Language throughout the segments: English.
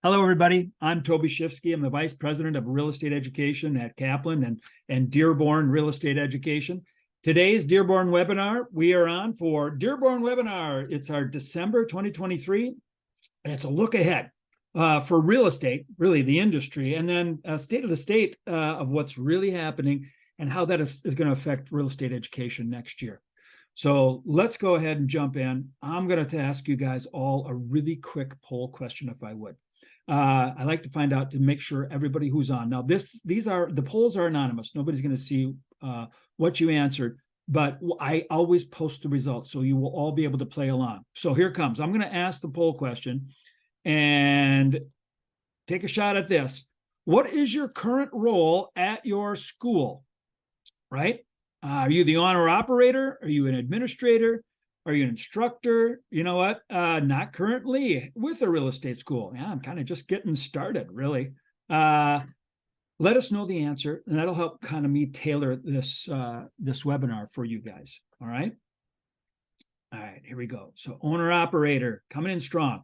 Hello, everybody. I'm Toby Schifsky. I'm the Vice President of Real Estate Education at Kaplan and Dearborn Real Estate Education. Today's Dearborn webinar, we are on for Dearborn webinar. It's our December 2023, and it's a look ahead for real estate, really the industry, and then a state of the state of what's really happening and how that is going to affect real estate education next year. So let's go ahead and jump in. I'm going to ask you guys all a really quick poll question, if I would. I like to find out to make sure everybody who's on. Now, the polls are anonymous. Nobody's going to see what you answered, but I always post the results, so you will all be able to play along. So here it comes. I'm going to ask the poll question and take a shot at this. What is your current role at your school? Right? Are you the owner operator? Are you an administrator? Are you an instructor? You know what? Not currently with a real estate school. Yeah, I'm kind of just getting started, really. Let us know the answer, and that'll help kind of me tailor this webinar for you guys. All right. All right, here we go. So owner operator coming in strong.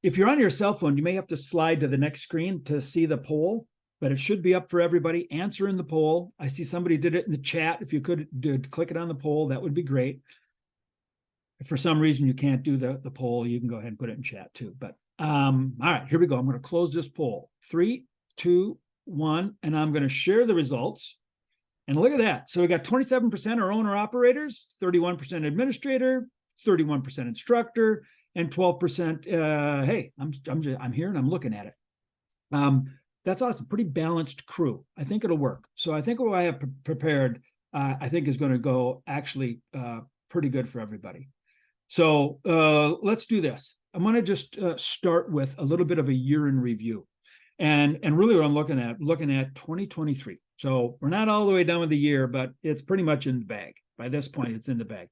If you're on your cell phone, you may have to slide to the next screen to see the poll, but it should be up for everybody. Answer in the poll. I see somebody did it in the chat. If you could click it on the poll, that would be great. If for some reason you can't do the poll, you can go ahead and put it in chat too. But all right, here we go. I'm going to close this poll. 3, 2, 1, and I'm going to share the results. And look at that. So we got 27% are owner operators, 31% administrator, 31% instructor, and 12%. Hey, I'm here and I'm looking at it. That's awesome. Pretty balanced crew. I think it'll work. So I think what I have prepared, I think is going to go actually pretty good for everybody. So let's do this. I'm going to just start with a little bit of a year in review. And really what I'm looking at 2023. So we're not all the way done with the year, but it's pretty much in the bag. By this point, it's in the bag.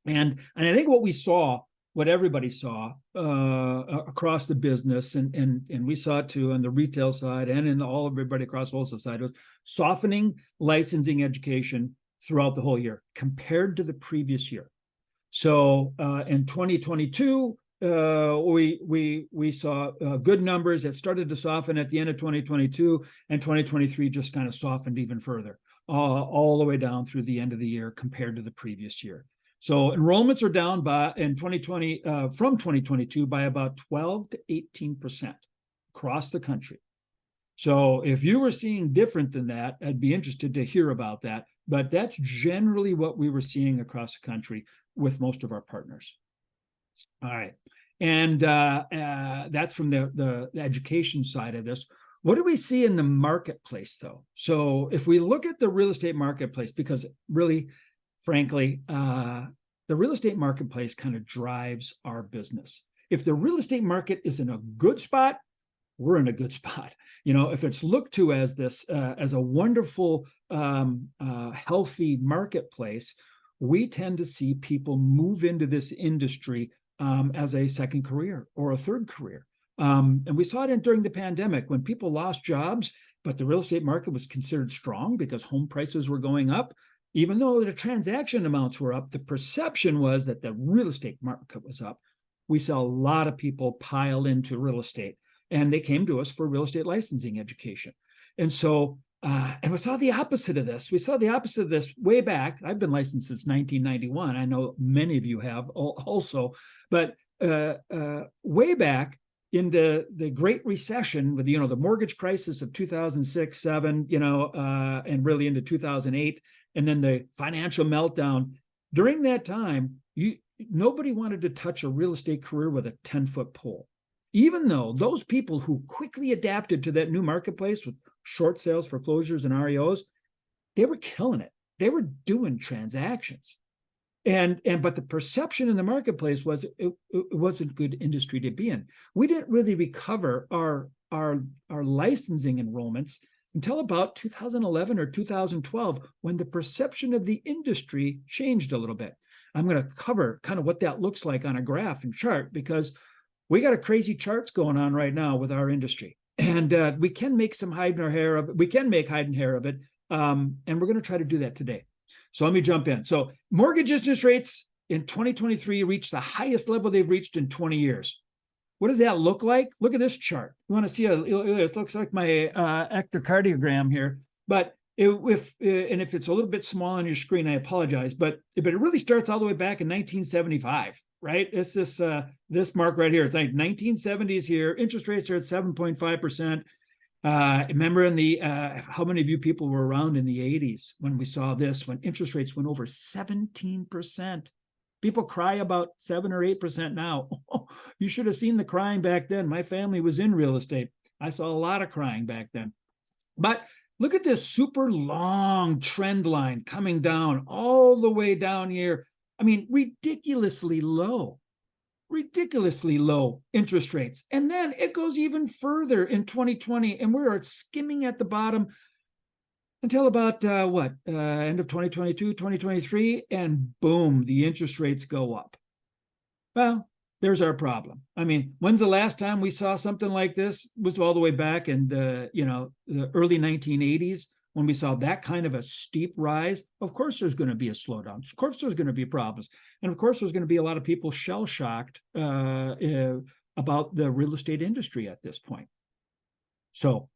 And I think what everybody saw across the business, and we saw it too on the retail side and in everybody across the wholesale side, was softening licensing education throughout the whole year compared to the previous year. So in 2022, we saw good numbers that started to soften at the end of 2022, and 2023 just kind of softened even further, all the way down through the end of the year compared to the previous year. So enrollments are down from 2022 by about 12 to 18% across the country. So if you were seeing different than that, I'd be interested to hear about that. But that's generally what we were seeing across the country with most of our partners. All right. And that's from the education side of this. What do we see in the marketplace, though? So if we look at the real estate marketplace, because really, frankly, the real estate marketplace kind of drives our business. If the real estate market is in a good spot, we're in a good spot. You know, if it's looked to as this, as a wonderful, healthy marketplace, we tend to see people move into this industry as a second career or a third career. And we saw it during the pandemic when people lost jobs, but the real estate market was considered strong because home prices were going up. Even though the transaction amounts were up, the perception was that the real estate market was up. We saw a lot of people pile into real estate, and they came to us for real estate licensing education. And so, and we saw the opposite of this. We saw the opposite of this way back. I've been licensed since 1991. I know many of you have also, but way back in the Great Recession with, the mortgage crisis of 2006, 7, and really into 2008, and then the financial meltdown. During that time, nobody wanted to touch a real estate career with a 10-foot pole. Even though those people who quickly adapted to that new marketplace with short sales, foreclosures, and REOs, they were killing it. They were doing transactions. But the perception in the marketplace was it wasn't good industry to be in. We didn't really recover our licensing enrollments until about 2011 or 2012, when the perception of the industry changed a little bit. I'm going to cover kind of what that looks like on a graph and chart, because we got a crazy charts going on right now with our industry, and we can make some hide in our hair of it. We can make hide and hair of it, and we're going to try to do that today. So let me jump in. So mortgage interest rates in 2023 reached the highest level they've reached in 20 years. what does that look like? Look at this chart. You want to see it looks like my ectocardiogram here, but if it's a little bit small on your screen, I apologize, but it really starts all the way back in 1975, right? It's this mark right here. It's like 1970s here. Interest rates are at 7.5%. Remember how many of you people were around in the 80s when we saw this, when interest rates went over 17%? People cry about 7 or 8% now. You should have seen the crying back then. My family was in real estate. I saw a lot of crying back then. But look at this super long trend line coming down all the way down here. I mean, ridiculously low interest rates. And then it goes even further in 2020, and we're skimming at the bottom until about end of 2022, 2023, and boom, the interest rates go up. Well, there's our problem. I mean, when's the last time we saw something like this? It was all the way back in the early 1980s when we saw that kind of a steep rise. Of course, there's going to be a slowdown. Of course, there's going to be problems. And of course, there's going to be a lot of people shell-shocked about the real estate industry at this point. So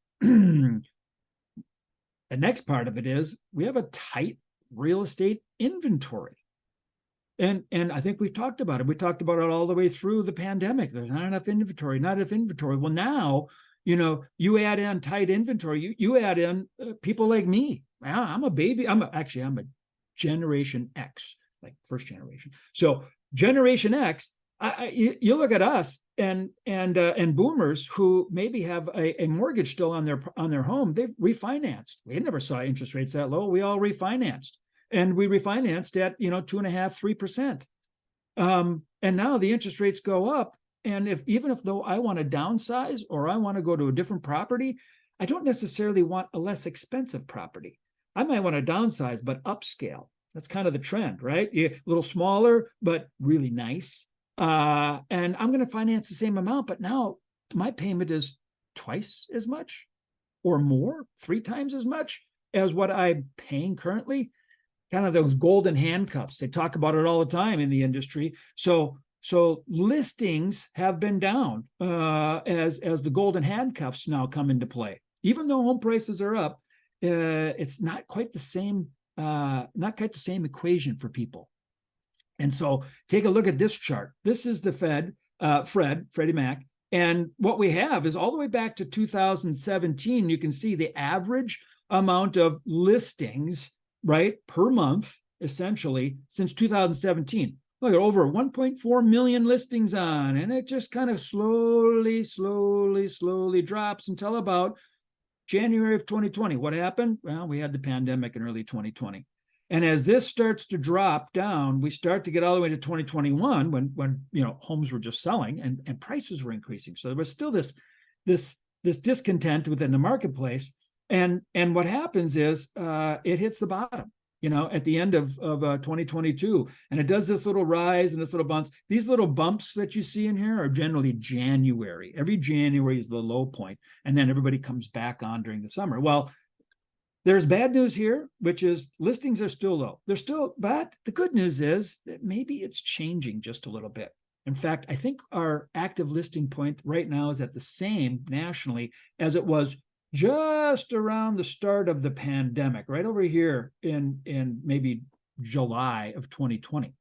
the next part of it is we have a tight real estate inventory. And I think we've talked about it. We talked about it all the way through the pandemic. There's not enough inventory. Well, now, you add in tight inventory. You add in people like me. I'm a baby. I'm a Generation X, like first generation. So Generation X, you look at us and boomers who maybe have a mortgage still on their home. They've refinanced. We never saw interest rates that low. We all refinanced. And we refinanced at 2.5%, 3%. And now the interest rates go up. And even if though I want to downsize or I want to go to a different property, I don't necessarily want a less expensive property. I might want to downsize, but upscale. That's kind of the trend, right? A little smaller, but really nice. And I'm going to finance the same amount, but now my payment is twice as much or more, 3 times as much as what I'm paying currently. Kind of those golden handcuffs. They talk about it all the time in the industry. So listings have been down as the golden handcuffs now come into play. Even though home prices are up, it's not quite the same equation for people. And so take a look at this chart. This is the Freddie Mac. And what we have is all the way back to 2017. You can see the average amount of listings, right, per month, essentially, since 2017. Look at over 1.4 million listings on, and it just kind of slowly drops until about January of 2020. What happened? Well, we had the pandemic in early 2020. And as this starts to drop down, we start to get all the way to 2021 when homes were just selling and prices were increasing. So there was still this discontent within the marketplace. And what happens is it hits the bottom, at the end of 2022. And it does this little rise and this little bumps. These little bumps that you see in here are generally January. Every January is the low point. And then everybody comes back on during the summer. Well, there's bad news here, which is listings are still low. But the good news is that maybe it's changing just a little bit. In fact, I think our active listing point right now is at the same nationally as it was just around the start of the pandemic, right over here in maybe July of 2020.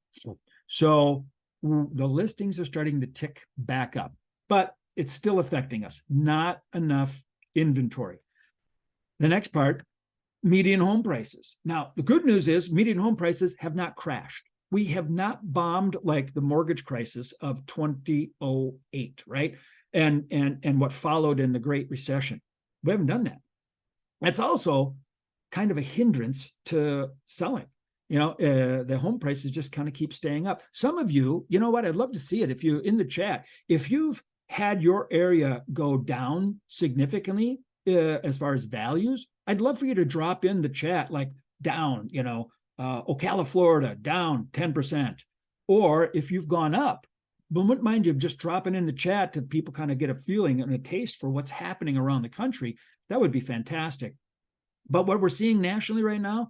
So the listings are starting to tick back up, but it's still affecting us. Not enough inventory. The next part, median home prices. Now, the good news is median home prices have not crashed. We have not bombed like the mortgage crisis of 2008, right? And what followed in the Great Recession. We haven't done that. That's also kind of a hindrance to selling. The home prices just kind of keep staying up. Some of you, you know what? I'd love to see it. If you in the chat, if you've had your area go down significantly as far as values, I'd love for you to drop in the chat like down, Ocala, Florida, down 10%. Or if you've gone up, but wouldn't mind you just dropping in the chat to people kind of get a feeling and a taste for what's happening around the country. That would be fantastic. But what we're seeing nationally right now,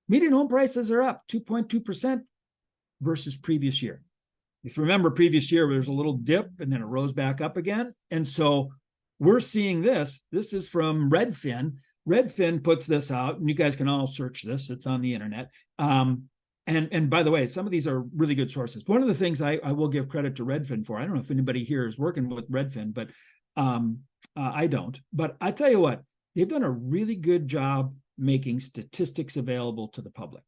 median home prices are up 2.2% versus previous year. If you remember previous year, there was a little dip and then it rose back up again. And so we're seeing this. This is from Redfin. Redfin puts this out, and you guys can all search this. It's on the internet. And by the way, some of these are really good sources. One of the things I will give credit to Redfin for, I don't know if anybody here is working with Redfin, but I don't. But I tell you what, they've done a really good job making statistics available to the public.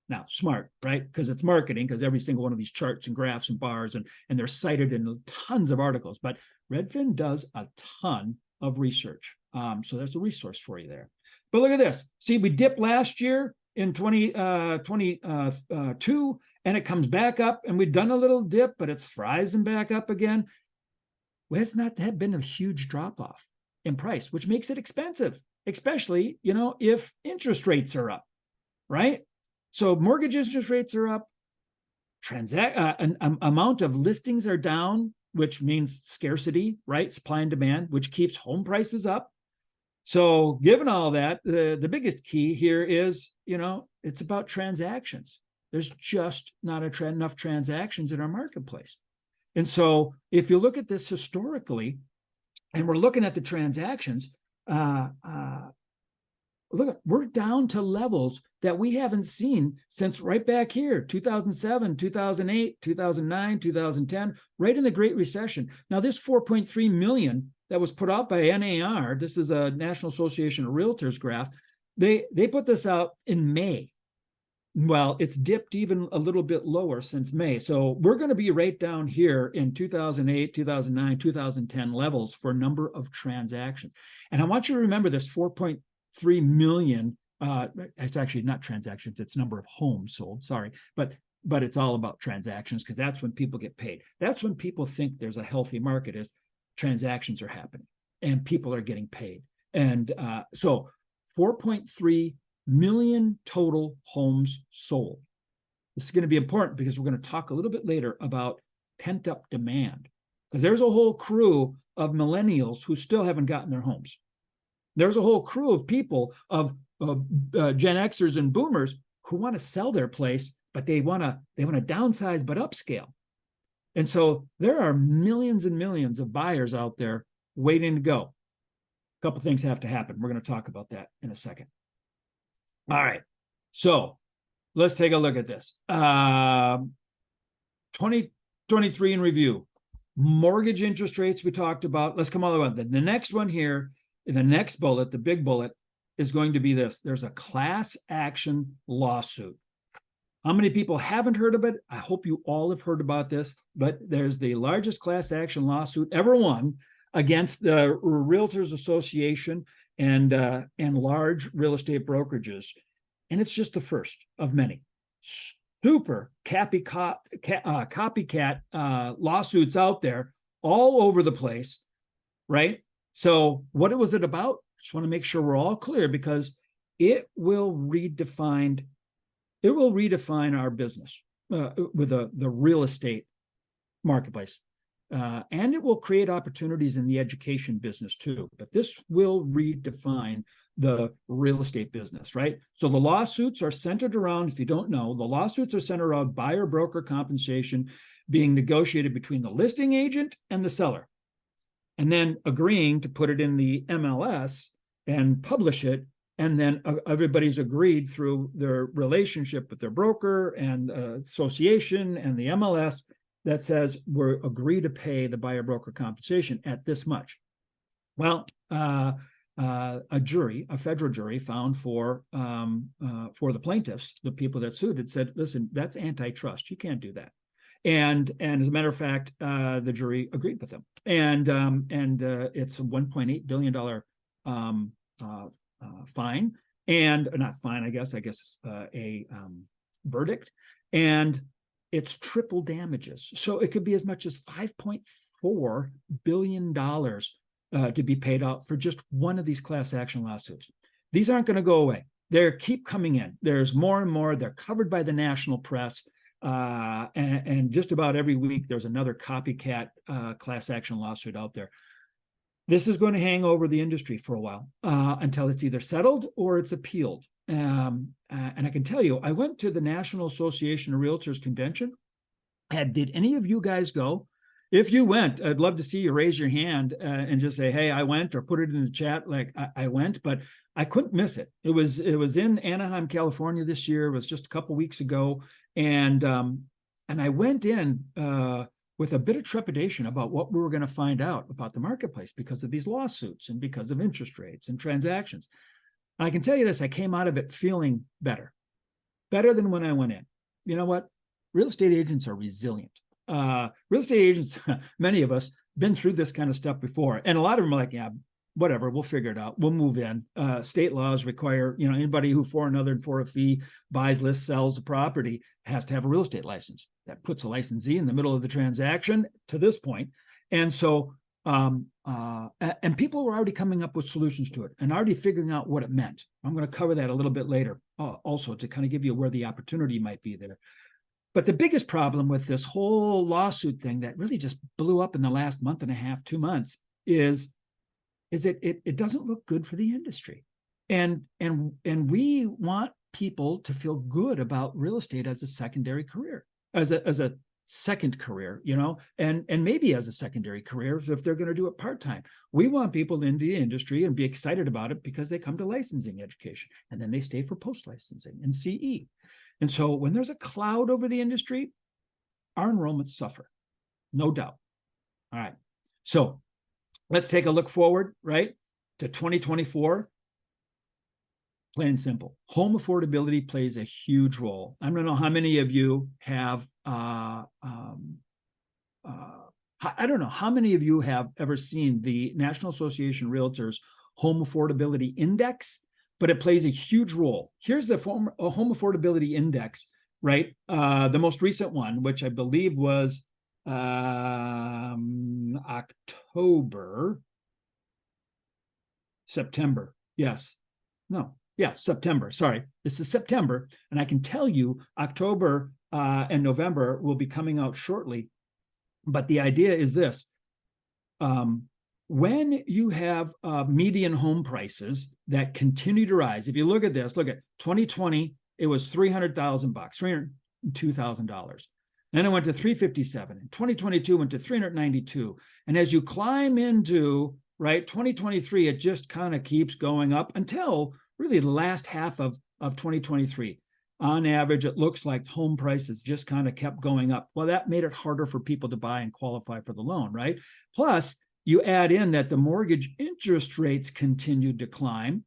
Now, smart, right? Because it's marketing, because every single one of these charts and graphs and bars, and they're cited in tons of articles. But Redfin does a ton of research. So there's a resource for you there. But look at this. See, we dipped last year in 2022, and it comes back up, and we've done a little dip, but it's rising back up again. Well, it's not that been a huge drop-off in price, which makes it expensive, especially, if interest rates are up, right? So mortgage interest rates are up, amount of listings are down, which means scarcity, right? Supply and demand, which keeps home prices up. So given all that, the biggest key here is, it's about transactions. There's just not enough transactions in our marketplace. And so if you look at this historically, and we're looking at the transactions, look, we're down to levels that we haven't seen since right back here, 2007, 2008, 2009, 2010, right in the Great Recession. Now, this 4.3 million that was put out by NAR, this is a National Association of Realtors graph, they put this out in May. Well, it's dipped even a little bit lower since May. So we're going to be right down here in 2008, 2009, 2010 levels for number of transactions. And I want you to remember this 4.3 million, it's actually not transactions, it's number of homes sold, sorry, but it's all about transactions, because that's when people get paid. That's when people think there's a healthy market, is transactions are happening and people are getting paid. And so 4.3 million total homes sold. This is going to be important because we're going to talk a little bit later about pent-up demand, because there's a whole crew of millennials who still haven't gotten their homes. There's a whole crew of people, of Gen Xers and Boomers, who want to sell their place, but they want to downsize but upscale. And so there are millions and millions of buyers out there waiting to go. A couple things have to happen. We're going to talk about that in a second. All right, so let's take a look at this. 2023 in review. Mortgage interest rates we talked about. Let's come all the way. The next one here, the next bullet, the big bullet, is going to be this. There's a class action lawsuit. How many people haven't heard of it? I hope you all have heard about this, but there's the largest class action lawsuit ever won against the Realtors Association and large real estate brokerages. And it's just the first of many. Super copycat lawsuits out there all over the place, right? So what was it about? Just want to make sure we're all clear, because it will redefine our business with the real estate marketplace. And it will create opportunities in the education business too. But this will redefine the real estate business, right? So the lawsuits are centered around, if you don't know, the lawsuits are centered around buyer broker compensation being negotiated between the listing agent and the seller, and then agreeing to put it in the MLS and publish it. And then everybody's agreed through their relationship with their broker and association and the MLS that says we're agree to pay the buyer broker compensation at this much. Well, a federal jury found for the plaintiffs, the people that sued, it said, listen, that's antitrust. You can't do that. And as a matter of fact, the jury agreed with them. And it's a $1.8 billion fine, and not fine, I guess it's a verdict, and it's triple damages. So it could be as much as $5.4 billion to be paid out for just one of these class action lawsuits. These aren't going to go away. They keep coming in. There's more and more. They're covered by the national press. And just about every week, there's another copycat class action lawsuit out there. This is going to hang over the industry for a while until it's either settled or it's appealed. And I can tell you, I went to the National Association of Realtors convention. Did any of you guys go? If you went, I'd love to see you raise your hand and just say, "Hey, I went," or put it in the chat like I went. But I couldn't miss it. It was in Anaheim, California this year. It was just a couple weeks ago, and I went in with a bit of trepidation about what we were going to find out about the marketplace because of these lawsuits and because of interest rates and transactions. And I can tell you this: I came out of it feeling better than when I went in. You know what? Real estate agents are resilient. Real estate agents, many of us, been through this kind of stuff before. And a lot of them are like, yeah, whatever, we'll figure it out. We'll move in. State laws require, anybody who for another and for a fee buys, lists, sells a property has to have a real estate license. That puts a licensee in the middle of the transaction to this point. And so, and people were already coming up with solutions to it and already figuring out what it meant. I'm going to cover that a little bit later, also to kind of give you where the opportunity might be there. But the biggest problem with this whole lawsuit thing that really just blew up in the last month and a half, 2 months, is it doesn't look good for the industry. And we want people to feel good about real estate as a secondary career, as a second career, and maybe as a secondary career if they're going to do it part-time. We want people in the industry and be excited about it because they come to licensing education and then they stay for post-licensing and CE. And so when there's a cloud over the industry, our enrollments suffer, no doubt. All right. So let's take a look forward, right, to 2024. Plain and simple. Home affordability plays a huge role. I don't know how many of you have, I don't know how many of you have ever seen the National Association of Realtors Home Affordability Index, but it plays a huge role. Here's the Home Affordability Index, right? The most recent one, which I believe was September. Yes. No. Yeah, September. Sorry. This is September. And I can tell you October and November will be coming out shortly. But the idea is this. When you have median home prices that continue to rise, if you look at this, look at 2020, it was $300,000, $302,000. Then it went to 357. In 2022 went to 392. And as you climb into, right, 2023, it just kind of keeps going up until really the last half of 2023. On average, it looks like home prices just kind of kept going up. Well, that made it harder for people to buy and qualify for the loan, right? Plus, you add in that the mortgage interest rates continued to climb.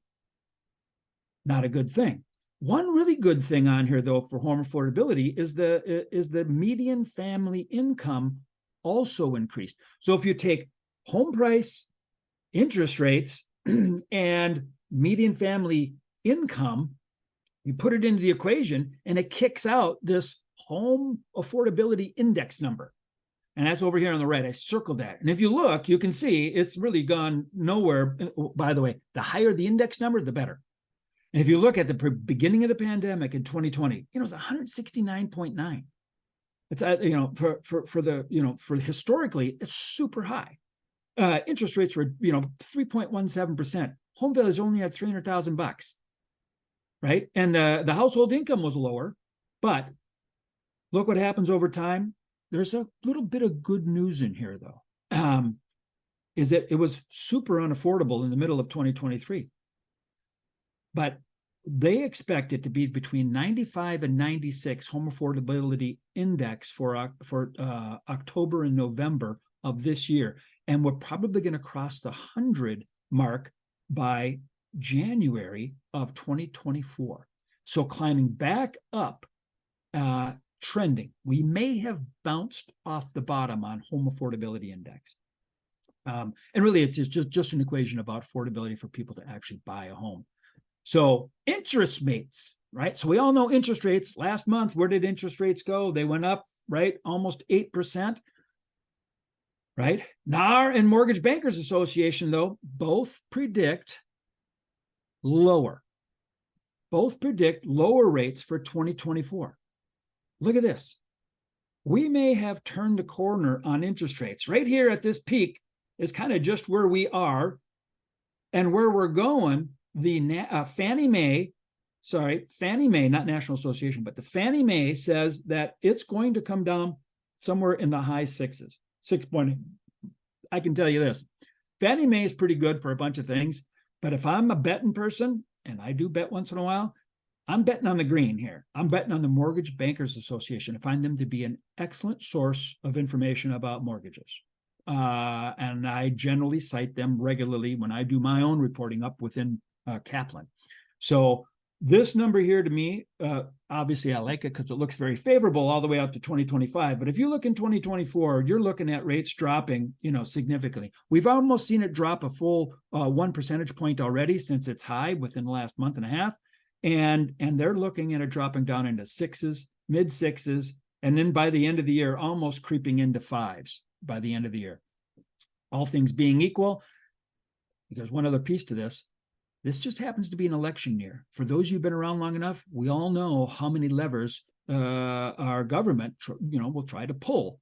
Not a good thing. One really good thing on here, though, for home affordability is the median family income also increased. So if you take home price, interest rates, and median family income, you put it into the equation, and it kicks out this home affordability index number. And that's over here on the right. I circled that. And if you look, you can see it's really gone nowhere. By the way, the higher the index number, the better. And if you look at the beginning of the pandemic in 2020, it was 169.9. It's, for historically, it's super high. Interest rates were, 3.17%. Home values only had $300,000, right? And the household income was lower, but look what happens over time. There's a little bit of good news in here, though, is that it was super unaffordable in the middle of 2023. But they expect it to be between 95 and 96 home affordability index for October and November of this year. And we're probably going to cross the 100 mark by January of 2024. So climbing back up, trending. We may have bounced off the bottom on home affordability index. And really, it's just an equation about affordability for people to actually buy a home. So interest rates, right? So we all know interest rates. Last month, where did interest rates go? They went up, right? Almost 8%, right? NAR and Mortgage Bankers Association, though, both predict lower. Both predict lower rates for 2024. Look at this. We may have turned the corner on interest rates. Right here at this peak is kind of just where we are and where we're going. The Fannie Mae, not National Association, but the Fannie Mae says that it's going to come down somewhere in the high sixes, 6 point. I can tell you this, Fannie Mae is pretty good for a bunch of things, but if I'm a betting person, and I do bet once in a while, I'm betting on the green here. I'm betting on the Mortgage Bankers Association. I find them to be an excellent source of information about mortgages. And I generally cite them regularly when I do my own reporting up within Kaplan. So this number here to me, obviously I like it because it looks very favorable all the way out to 2025. But if you look in 2024, you're looking at rates dropping, significantly. We've almost seen it drop a full 1 percentage point already since its high within the last month and a half. And they're looking at it dropping down into sixes, mid sixes, and then by the end of the year, almost creeping into fives by the end of the year. All things being equal, because one other piece to this just happens to be an election year. For those of you who've been around long enough, we all know how many levers our government, will try to pull.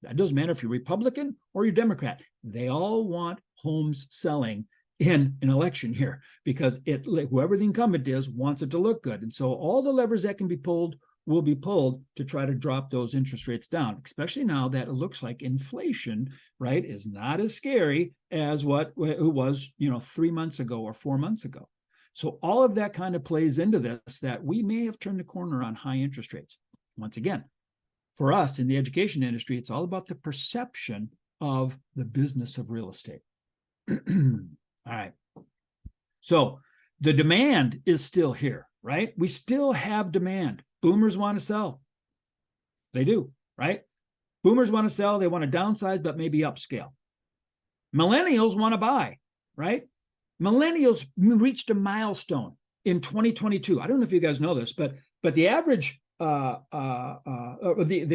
That doesn't matter if you're Republican or you're Democrat. They all want homes selling in an election year because whoever the incumbent is wants it to look good. And so all the levers that can be pulled will be pulled to try to drop those interest rates down, especially now that it looks like inflation, right, is not as scary as what it was, 3 months ago or 4 months ago. So all of that kind of plays into this, that we may have turned the corner on high interest rates. Once again, for us in the education industry, it's all about the perception of the business of real estate. All right. So the demand is still here, right? We still have demand. Boomers want to sell. They do, right? Boomers want to sell. They want to downsize, but maybe upscale. Millennials want to buy, right? Millennials reached a milestone in 2022. I don't know if you guys know this, but the average the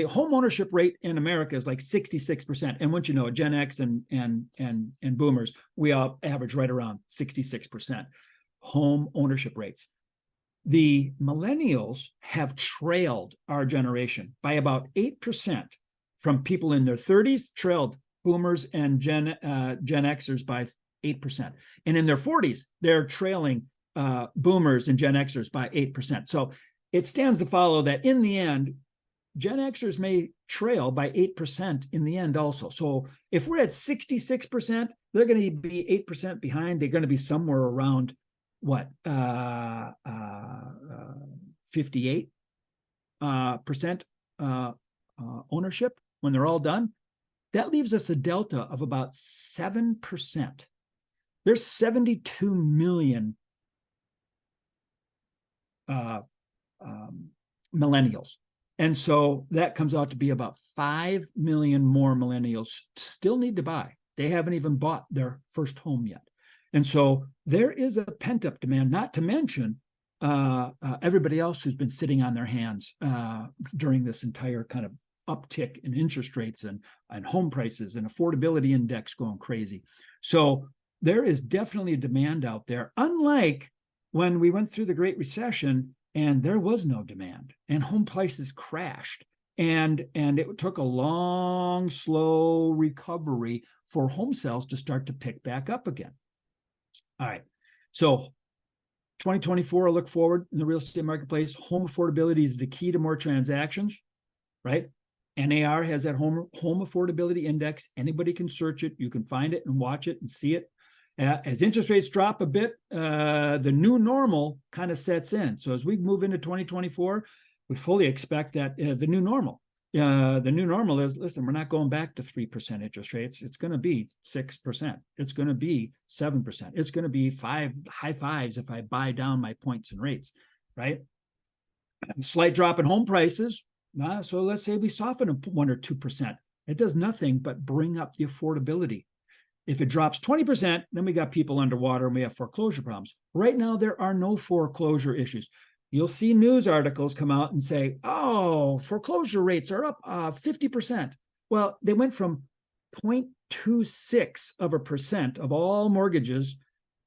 home ownership rate in America is like 66%. And once you know, Gen X and boomers, we all average right around 66% home ownership rates. The millennials have trailed our generation by about 8%, from people in their 30s, trailed boomers and Gen Xers by 8%. And in their 40s, they're trailing boomers and Gen Xers by 8%. So it stands to follow that in the end, Gen Xers may trail by 8% in the end also. So if we're at 66%, they're going to be 8% behind. They're going to be somewhere around what, 58% ownership when they're all done. That leaves us a delta of about 7%. There's 72 million millennials. And so that comes out to be about 5 million more millennials still need to buy. They haven't even bought their first home yet. And so there is a pent-up demand, not to mention everybody else who's been sitting on their hands during this entire kind of uptick in interest rates and home prices and affordability index going crazy. So there is definitely a demand out there, unlike when we went through the Great Recession and there was no demand and home prices crashed. And it took a long, slow recovery for home sales to start to pick back up again. All right. So 2024, I look forward in the real estate marketplace. Home affordability is the key to more transactions, right? NAR has that home affordability index. Anybody can search it. You can find it and watch it and see it. As interest rates drop a bit, the new normal kind of sets in. So as we move into 2024, we fully expect that the new normal is, listen, we're not going back to 3% interest rates. It's going to be 6%. It's going to be 7%. It's going to be high fives if I buy down my points and rates, right? Slight drop in home prices. So let's say we soften 1 or 2%. It does nothing but bring up the affordability. If it drops 20%, then we got people underwater and we have foreclosure problems. Right now, there are no foreclosure issues. You'll see news articles come out and say, oh, foreclosure rates are up 50%. Well, they went from 0.26% of all mortgages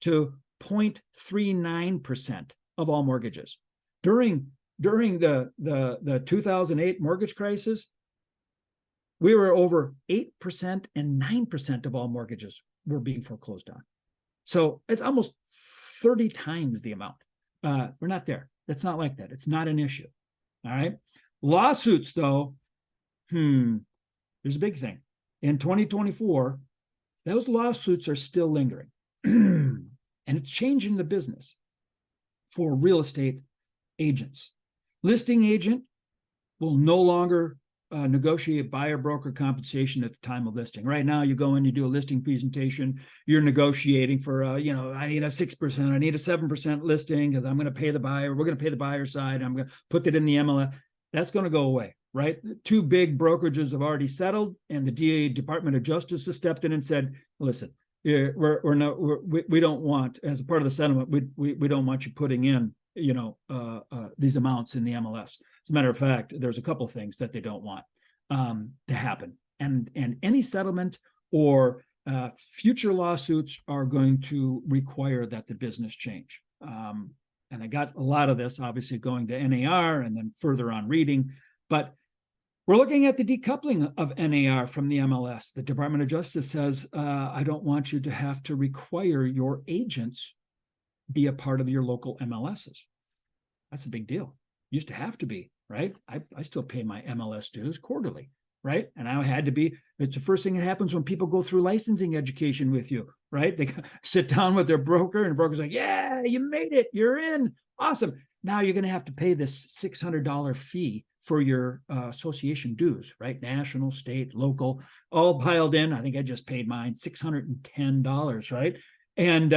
to 0.39% of all mortgages. During the 2008 mortgage crisis, we were over 8% and 9% of all mortgages were being foreclosed on. So it's almost 30 times the amount. We're not there. It's not like that. It's not an issue. All right. Lawsuits, though, There's a big thing. In 2024, those lawsuits are still lingering. And it's changing the business for real estate agents. Listing agent will no longer negotiate buyer broker compensation at the time of listing. Right now, you go in, you do a listing presentation, you're negotiating for, I need a 6%, I need a 7% listing because I'm going to pay the buyer. We're going to pay the buyer side. I'm going to put that in the MLS. That's going to go away, right? Two big brokerages have already settled, and the DA Department of Justice has stepped in and said, listen, we don't want, as a part of the settlement, we don't want you putting in these amounts in the MLS. As a matter of fact, there's a couple of things that they don't want to happen, and any settlement or future lawsuits are going to require that the business change. And I got a lot of this obviously going to NAR and then further on reading, but we're looking at the decoupling of NAR from the MLS. The Department of Justice says, I don't want you to have to require your agents be a part of your local MLSs. That's a big deal. Used to have to be, right? I still pay my MLS dues quarterly, right? And I had to be, it's the first thing that happens when people go through licensing education with you, right? They sit down with their broker and the broker's like, yeah, you made it, you're in, awesome. Now you're going to have to pay this $600 fee for your association dues, right? National, state, local, all piled in. I think I just paid mine $610, right? And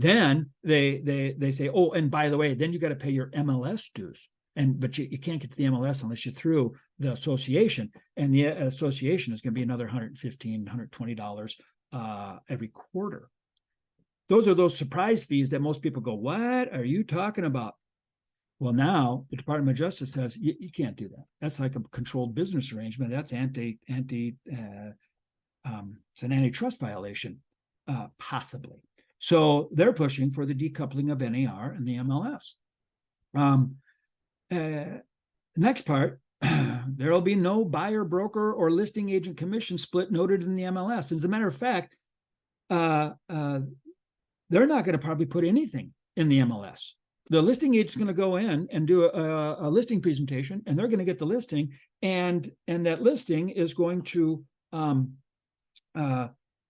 then they say, oh, and by the way, then you got to pay your MLS dues. But you can't get to the MLS unless you're through the association. And the association is going to be another $115, $120 every quarter. Those are those surprise fees that most people go, what are you talking about? Well, now the Department of Justice says you can't do that. That's like a controlled business arrangement. That's it's an antitrust violation, possibly. So they're pushing for the decoupling of NAR and the MLS. Next part, there will be no buyer, broker, or listing agent commission split noted in the MLS. As a matter of fact, they're not going to probably put anything in the MLS. The listing agent's going to go in and do a listing presentation, and they're going to get the listing, and that listing is going to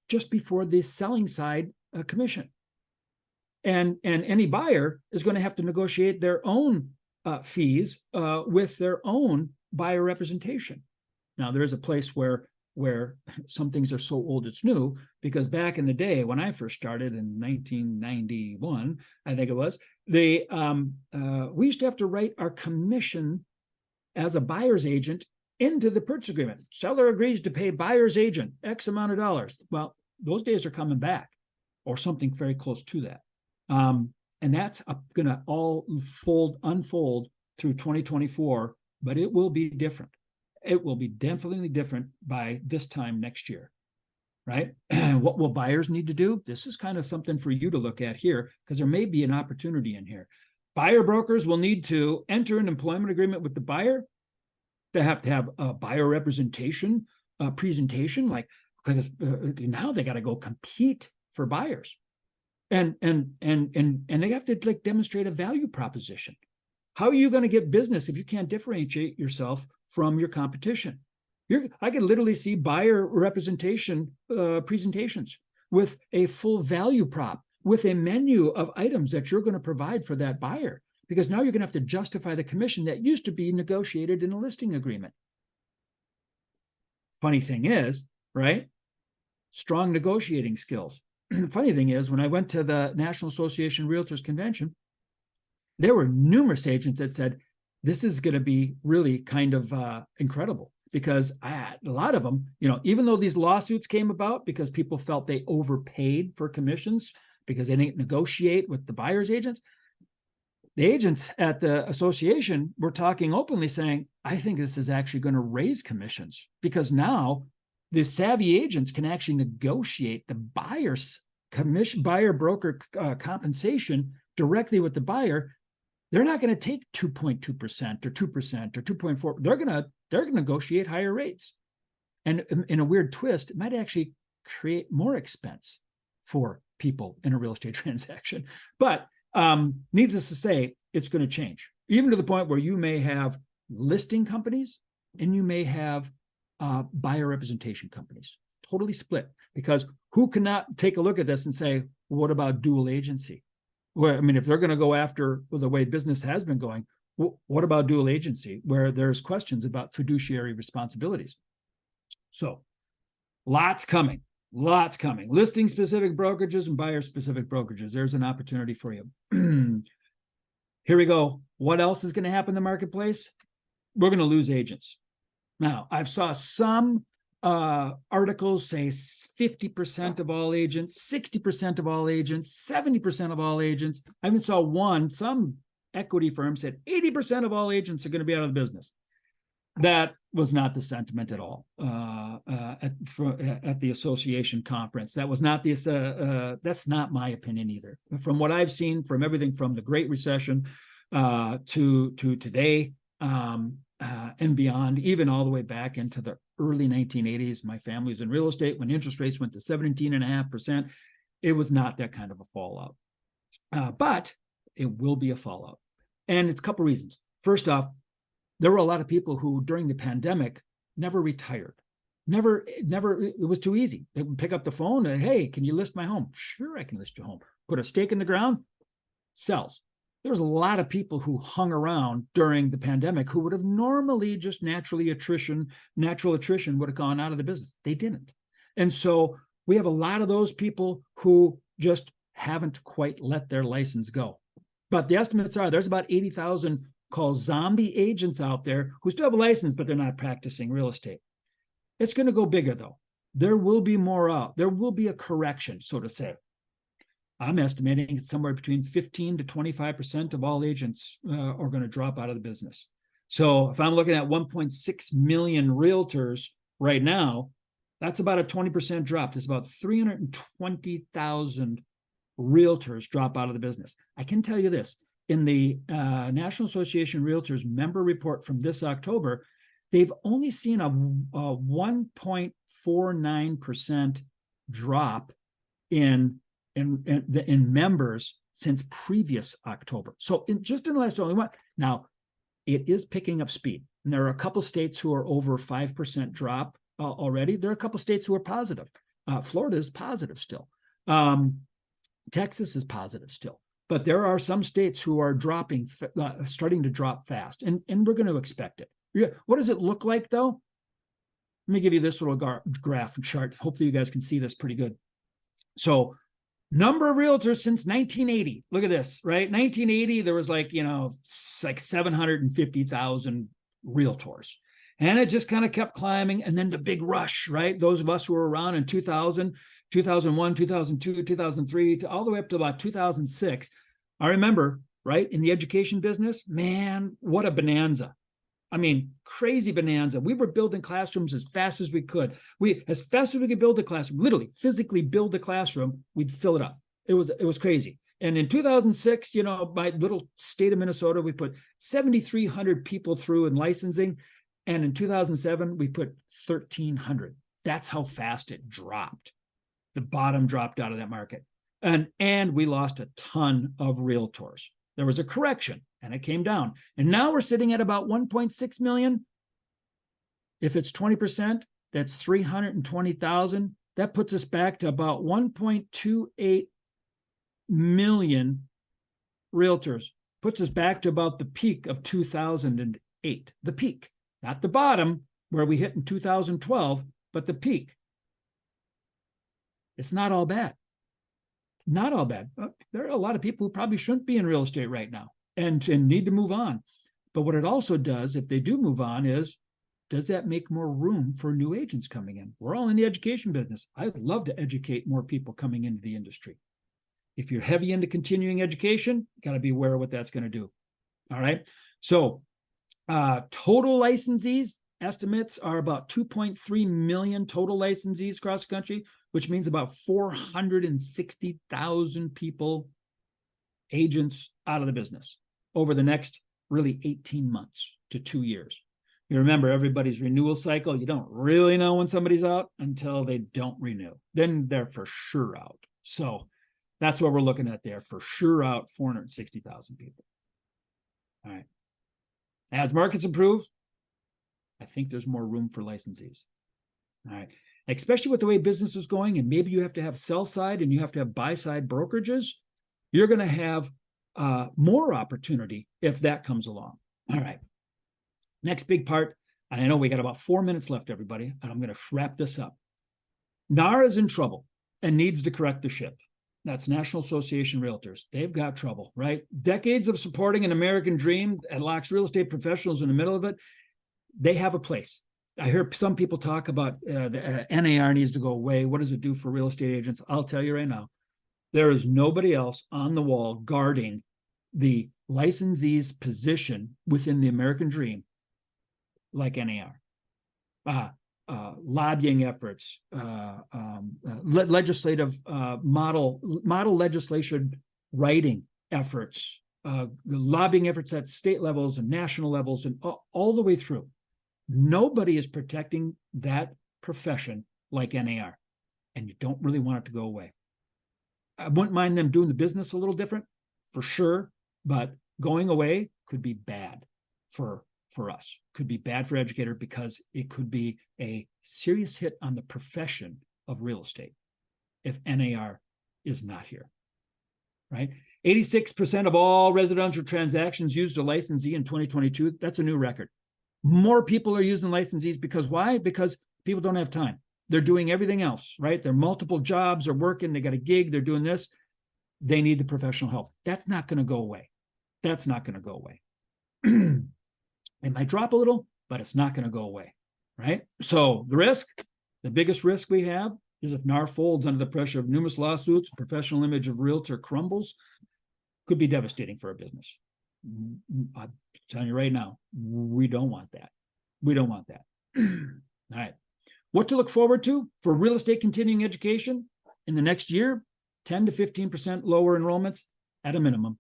just before the selling side commission. And any buyer is going to have to negotiate their own fees with their own buyer representation. Now, there is a place where some things are so old it's new, because back in the day when I first started in 1991, I think it was, we used to have to write our commission as a buyer's agent into the purchase agreement. Seller agrees to pay buyer's agent X amount of dollars. Well, those days are coming back, or something very close to that. And that's going to all unfold through 2024, but it will be different. It will be definitely different by this time next year, right? What will buyers need to do? This is kind of something for you to look at here, because there may be an opportunity in here. Buyer brokers will need to enter an employment agreement with the buyer. They have to have a buyer representation presentation, like now they got to go compete for buyers, and they have to like demonstrate a value proposition. How are you going to get business if you can't differentiate yourself from your competition? I can literally see buyer representation presentations with a full value prop, with a menu of items that you're going to provide for that buyer, because now you're going to have to justify the commission that used to be negotiated in a listing agreement. Funny thing is, right? Strong negotiating skills. Funny thing is, when I went to the National Association of Realtors Convention, there were numerous agents that said, this is going to be really kind of incredible, because a lot of them, even though these lawsuits came about because people felt they overpaid for commissions because they didn't negotiate with the buyer's agents, the agents at the association were talking openly saying, I think this is actually going to raise commissions, because now the savvy agents can actually negotiate the buyer's commission, buyer broker compensation directly with the buyer. They're not going to take 2.2% or 2% or 2.4%. They're going to negotiate higher rates. And in a weird twist, it might actually create more expense for people in a real estate transaction. But needless to say, it's going to change, even to the point where you may have listing companies and you may have buyer representation companies. Totally split, because who cannot take a look at this and say, well, what about dual agency? Where, I mean, if they're going to go after the way business has been going, what about dual agency, where there's questions about fiduciary responsibilities? So lots coming. Listing specific brokerages and buyer specific brokerages. There's an opportunity for you. Here we go. What else is going to happen in the marketplace? We're going to lose agents. Now, I've saw some articles say 50% of all agents, 60% of all agents, 70% of all agents. I even saw some equity firm said 80% of all agents are going to be out of the business. That was not the sentiment at all at the association conference. That was not that's not my opinion either. From what I've seen, from everything from the Great Recession to today and beyond, even all the way back into the early 1980s, my family was in real estate when interest rates went to 17.5%. It was not that kind of a fallout, but it will be a fallout, and it's a couple reasons. First off, there were a lot of people who during the pandemic never retired. Never, it was too easy. They would pick up the phone and, hey, can you list my home? Sure, I can list your home. Put a stake in the ground, sells. There was a lot of people who hung around during the pandemic who would have normally just natural attrition would have gone out of the business. They didn't. And so we have a lot of those people who just haven't quite let their license go. But the estimates are there's about 80,000 called zombie agents out there who still have a license, but they're not practicing real estate. It's going to go bigger, though. There will be more out. There will be a correction, so to say. I'm estimating somewhere between 15 to 25% of all agents are going to drop out of the business. So if I'm looking at 1.6 million realtors right now, that's about a 20% drop. There's about 320,000 realtors drop out of the business. I can tell you this. In the National Association of Realtors member report from this October, they've only seen a 1.49% drop in members since previous October. So just in the last only one. Now, it is picking up speed. And there are a couple states who are over 5% drop already. There are a couple states who are positive. Florida is positive still. Texas is positive still. But there are some states who are dropping, starting to drop fast, and we're going to expect it. What does it look like, though? Let me give you this little graph and chart. Hopefully, you guys can see this pretty good. So, number of realtors since 1980. Look at this, right? 1980, there was like 750,000 realtors. And it just kind of kept climbing. And then the big rush, right? Those of us who were around in 2000, 2001, 2002, 2003, all the way up to about 2006. I remember, right, in the education business, man, what a bonanza. I mean, crazy bonanza. We were building classrooms as fast as we could. As fast as we could build a classroom, literally, physically build a classroom, we'd fill it up. It was crazy. And in 2006, my little state of Minnesota, we put 7,300 people through in licensing. And in 2007, we put 1,300. That's how fast it dropped. The bottom dropped out of that market. And we lost a ton of realtors. There was a correction and it came down. And now we're sitting at about 1.6 million. If it's 20%, that's 320,000. That puts us back to about 1.28 million realtors. Puts us back to about the peak of 2008. The peak, not the bottom where we hit in 2012, but the peak. It's not all bad. Not all bad. There are a lot of people who probably shouldn't be in real estate right now and need to move on. But what it also does, if they do move on, is does that make more room for new agents coming in? We're all in the education business. I'd love to educate more people coming into the industry. If you're heavy into continuing education, got to be aware of what that's going to do. All right. So total licensees estimates are about 2.3 million total licensees across the country, which means about 460,000 people, agents out of the business over the next really 18 months to 2 years. You remember everybody's renewal cycle. You don't really know when somebody's out until they don't renew. Then they're for sure out. So that's what we're looking at there. For sure out 460,000 people. All right. As markets improve, I think there's more room for licensees. All right. Especially with the way business is going, and maybe you have to have sell side and you have to have buy side brokerages, you're going to have more opportunity if that comes along. All right. Next big part, and I know we got about 4 minutes left, everybody, and I'm going to wrap this up. NAR is in trouble and needs to correct the ship. That's National Association of Realtors. They've got trouble, right? Decades of supporting an American dream that locks real estate professionals in the middle of it. They have a place. I hear some people talk about the NAR needs to go away. What does it do for real estate agents? I'll tell you right now, there is nobody else on the wall guarding the licensee's position within the American dream like NAR. Lobbying efforts, legislative model legislation writing efforts, lobbying efforts at state levels and national levels and all the way through. Nobody is protecting that profession like NAR, and you don't really want it to go away. I wouldn't mind them doing the business a little different, for sure, but going away could be bad for us, could be bad for educator, because it could be a serious hit on the profession of real estate if NAR is not here, right? 86% of all residential transactions used a licensee in 2022. That's a new record. More people are using licensees because why? Because people don't have time. They're doing everything else, right? They're multiple jobs, they're working, they got a gig, they're doing this. They need the professional help. That's not going to go away. That's not going to go away. It might drop a little, but it's not going to go away, right? So the risk, the biggest risk we have is if NAR folds under the pressure of numerous lawsuits, professional image of realtor crumbles, could be devastating for a business. I'm telling you right now, we don't want that. We don't want that. All right. What to look forward to for real estate continuing education in the next year? 10 to 15% lower enrollments at a minimum,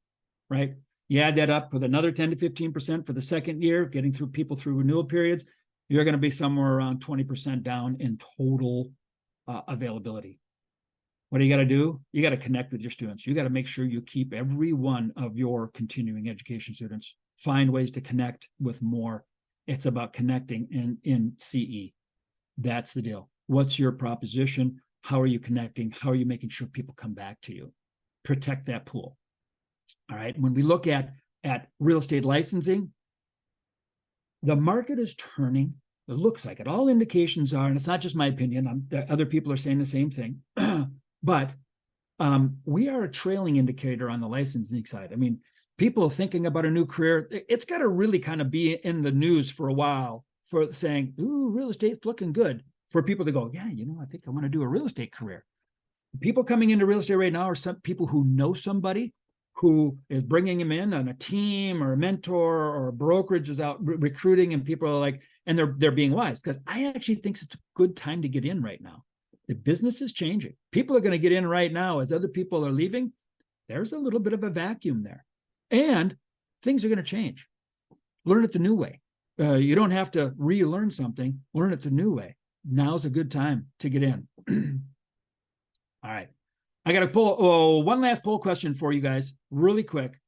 right? You add that up with another 10 to 15% for the second year, getting through people through renewal periods, you're going to be somewhere around 20% down in total availability. What do you got to do? You got to connect with your students. You got to make sure you keep every one of your continuing education students. Find ways to connect with more. It's about connecting in CE. That's the deal. What's your proposition? How are you connecting? How are you making sure people come back to you? Protect that pool. All right. When we look at real estate licensing, the market is turning. It looks like it. All indications are, and it's not just my opinion. Other people are saying the same thing. But we are a trailing indicator on the licensing side. I mean, people thinking about a new career, it's got to really kind of be in the news for a while for saying, ooh, real estate's looking good. For people to go, yeah, I think I want to do a real estate career. People coming into real estate right now are some people who know somebody who is bringing them in on a team or a mentor, or a brokerage is out recruiting, and people are like, and they're being wise, because I actually think it's a good time to get in right now. The business is changing. People are going to get in right now as other people are leaving. There's a little bit of a vacuum there, and things are going to change. Learn it the new way. You don't have to relearn something. Learn it the new way. Now's a good time to get in. All right. I got to pull one last poll question for you guys really quick.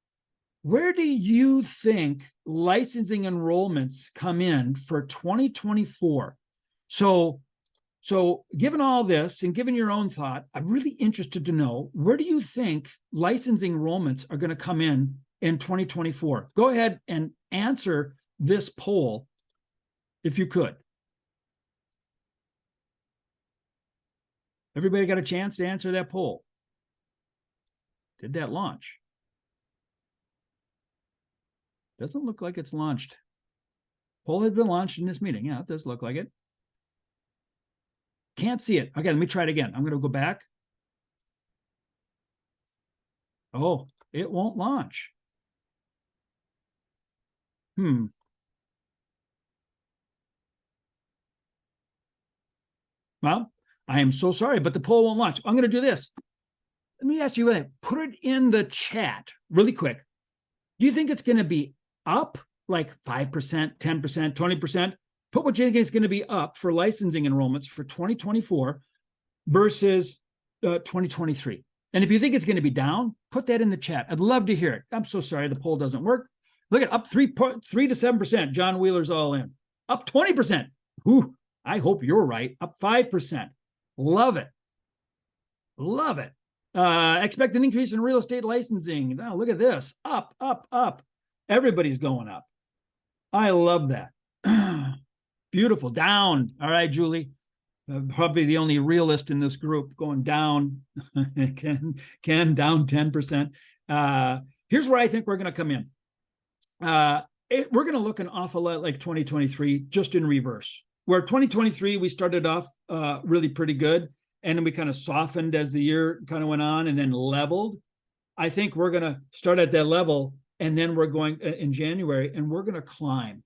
Where do you think licensing enrollments come in for 2024? So given all this and given your own thought, I'm really interested to know, where do you think licensing enrollments are going to come in 2024? Go ahead and answer this poll if you could. Everybody got a chance to answer that poll? Did that launch? Doesn't look like it's launched. Poll had been launched in this meeting. Yeah, it does look like it. Can't see it. Okay, let me try it again. I'm going to go back. Oh, it won't launch. Well, I am so sorry, but the poll won't launch. I'm going to do this. Let me ask you, put it in the chat really quick. Do you think it's going to be up like 5%, 10%, 20%? Put what you think is going to be up for licensing enrollments for 2024 versus 2023. And if you think it's going to be down, put that in the chat. I'd love to hear it. I'm so sorry the poll doesn't work. Look at up 3 to 7%. John Wheeler's all in. Up 20%. Ooh, I hope you're right. Up 5%. Love it. Love it. Expect an increase in real estate licensing. Now, look at this. Up, up, up. Everybody's going up. I love that. Beautiful. Down. All right, Julie. Probably the only realist in this group going down. Ken down 10%. Here's where I think we're going to come in. We're going to look an awful lot like 2023, just in reverse. Where 2023, we started off really pretty good, and then we kind of softened as the year kind of went on and then leveled. I think we're going to start at that level, and then we're going in January, and we're going to climb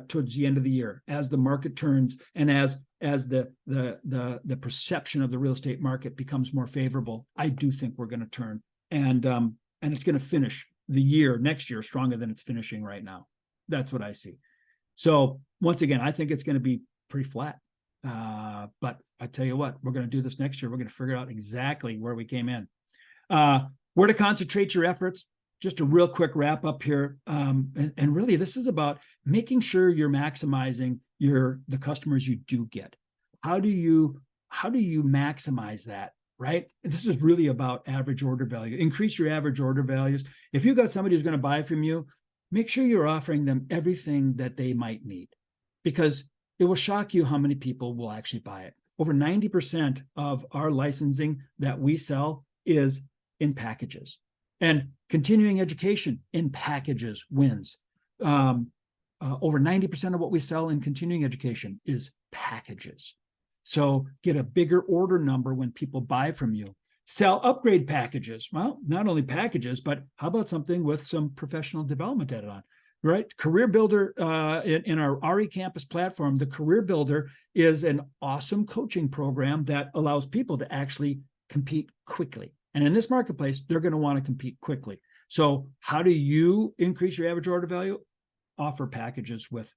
towards the end of the year as the market turns and as the perception of the real estate market becomes more favorable. I do think we're going to turn, and it's going to finish the year next year stronger than it's finishing right now. That's what I see. So once again, I think it's going to be pretty flat. But I tell you what, we're going to do this next year. We're going to figure out exactly where we came in. Where to concentrate your efforts. Just a real quick wrap up here. And really, this is about making sure you're maximizing the customers you do get. How do you maximize that? Right? This is really about average order value. Increase your average order values. If you've got somebody who's going to buy from you, make sure you're offering them everything that they might need, because it will shock you how many people will actually buy it. Over 90% of our licensing that we sell is in packages, and continuing education in packages wins. Over 90% of what we sell in continuing education is packages. So get a bigger order number when people buy from you. Sell upgrade packages. Well, not only packages, but how about something with some professional development added on, right? Career Builder in our RE Campus platform, the Career Builder is an awesome coaching program that allows people to actually compete quickly. And in this marketplace, they're going to want to compete quickly. So how do you increase your average order value? Offer packages with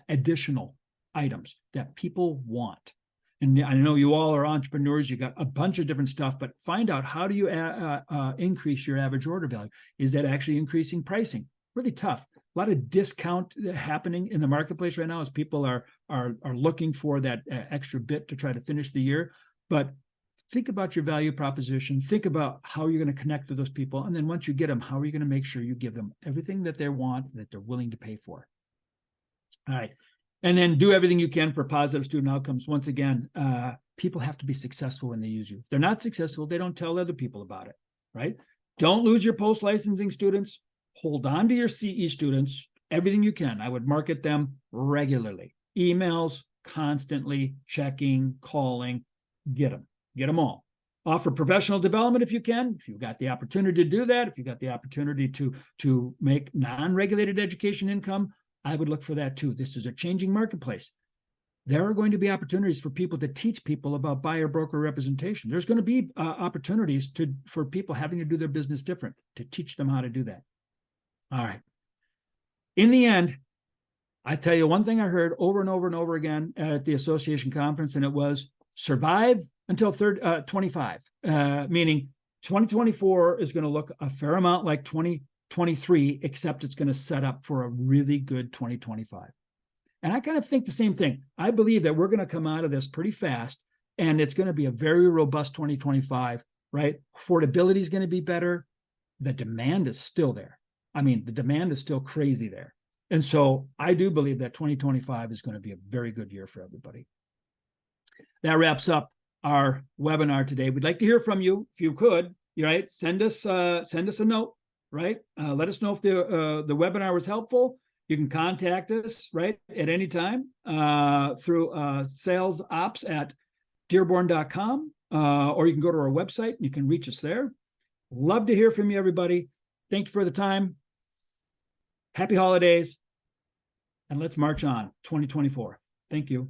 additional items that people want. And I know you all are entrepreneurs. You got a bunch of different stuff, but find out, how do you increase your average order value? Is that actually increasing pricing? Really tough. A lot of discount happening in the marketplace right now as people are looking for that extra bit to try to finish the year. But think about your value proposition. Think about how you're going to connect with those people. And then once you get them, how are you going to make sure you give them everything that they want, that they're willing to pay for? All right. And then do everything you can for positive student outcomes. Once again, people have to be successful when they use you. If they're not successful, they don't tell other people about it, right? Don't lose your post-licensing students. Hold on to your CE students, everything you can. I would market them regularly. Emails, constantly, checking, calling, get them all. Offer professional development if you can. If you've got the opportunity to do that, if you've got the opportunity to make non-regulated education income, I would look for that too. This is a changing marketplace. There are going to be opportunities for people to teach people about buyer broker representation. There's going to be opportunities for people having to do their business different, to teach them how to do that. All right. In the end, I tell you one thing I heard over and over and over again at the association conference, and it was survive until 25, meaning 2024 is going to look a fair amount like 2023, except it's going to set up for a really good 2025. And I kind of think the same thing. I believe that we're going to come out of this pretty fast, and it's going to be a very robust 2025, right? Affordability is going to be better. The demand is still there. I mean, the demand is still crazy there. And so I do believe that 2025 is going to be a very good year for everybody. That wraps up our webinar today. We'd like to hear from you. If you could, right, send us a note, right? Let us know if the webinar was helpful. You can contact us, right, at any time through salesops@dearborn.com, or you can go to our website and you can reach us there. Love to hear from you, everybody. Thank you for the time. Happy holidays. And let's march on 2024. Thank you.